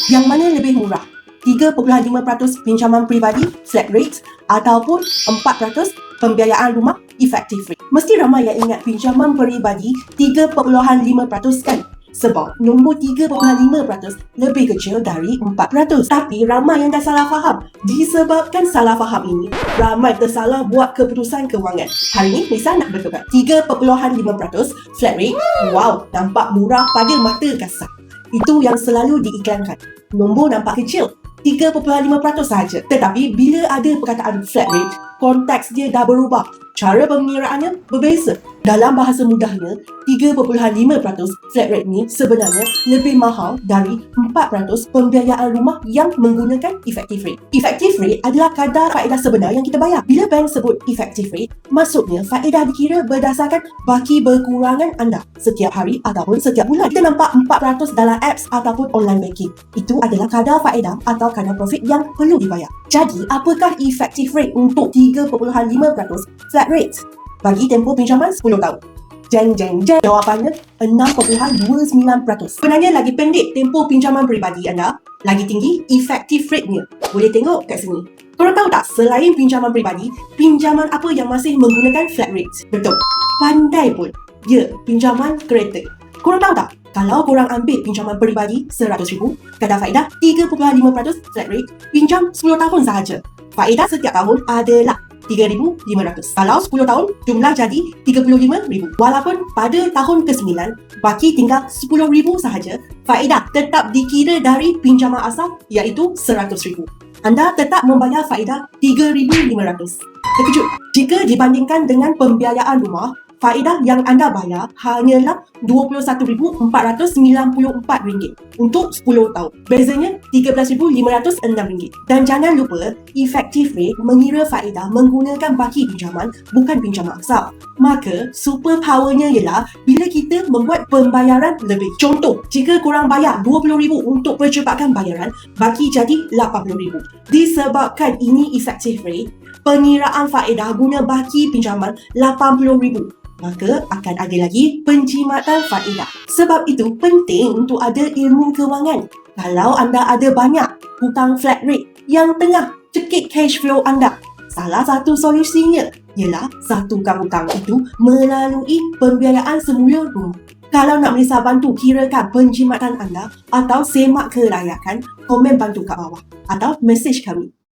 Yang mana lebih murah? 3.5% pinjaman peribadi flat rate ataupun 4% pembiayaan rumah effective rate. Mesti ramai yang ingat pinjaman peribadi 3.5% kan? Sebab nombor 3.5% lebih kecil dari 4%. Tapi ramai yang dah salah faham. Disebabkan salah faham ini, ramai tersalah buat keputusan kewangan. Hari ini Nisa nak berdebat 3.5% flat rate. Wow, nampak murah pada mata kasar. Itu yang selalu diiklankan. Nombor nampak kecil, 3.5% sahaja. Tetapi bila ada perkataan flat rate, konteks dia dah berubah. Cara pengiraannya berbeza. Dalam bahasa mudahnya, 3.5% flat rate ni sebenarnya lebih mahal dari 4% pembiayaan rumah yang menggunakan effective rate. Effective rate adalah kadar faedah sebenar yang kita bayar. Bila bank sebut effective rate, maksudnya faedah dikira berdasarkan baki berkurangan anda setiap hari ataupun setiap bulan. Kita nampak 4% dalam apps ataupun online banking. Itu adalah kadar faedah atau kadar profit yang perlu dibayar. Jadi, apakah effective rate untuk 3.5% flat rate? Bagi tempoh pinjaman 10 tahun. Jeng. Jawapannya 6.29%. Sebenarnya lagi pendek tempoh pinjaman peribadi anda, lagi tinggi effective rate-nya. Boleh tengok kat sini. Korang tahu tak, selain pinjaman peribadi, pinjaman apa yang masih menggunakan flat rate? Betul. Pandai pun. Ya, pinjaman kereta. Korang tahu tak, kalau korang ambil pinjaman peribadi RM100,000, kadar faedah 3.5% flat rate, pinjam 10 tahun sahaja. Faedah setiap tahun adalah RM3,500. Kalau 10 tahun, jumlah jadi RM35,000. Walaupun pada tahun ke-9, baki tinggal RM10,000 sahaja, faedah tetap dikira dari pinjaman asal iaitu RM100,000. Anda tetap membayar faedah RM3,500. Terkejut? Jika dibandingkan dengan pembiayaan rumah, faedah yang anda bayar hanyalah RM21,494 untuk 10 tahun. Bezanya RM13,506. Dan jangan lupa, effective rate mengira faedah menggunakan baki pinjaman, bukan pinjaman asal. Maka, super powernya ialah bila kita membuat pembayaran lebih. Contoh, jika korang bayar RM20,000 untuk percepatkan bayaran, baki jadi RM80,000. Disebabkan ini effective rate, pengiraan faedah guna baki pinjaman RM80,000. Maka akan ada lagi penjimatan faedah. Sebab itu penting untuk ada ilmu kewangan. Kalau anda ada banyak hutang flat rate yang tengah cekik cash flow anda, salah satu solusinya ialah satukan hutang itu melalui pembiayaan semula rumah. Kalau nak Melissa bantu kirakan penjimatan anda atau semak kelayakan, komen bantu kat bawah atau mesej kami.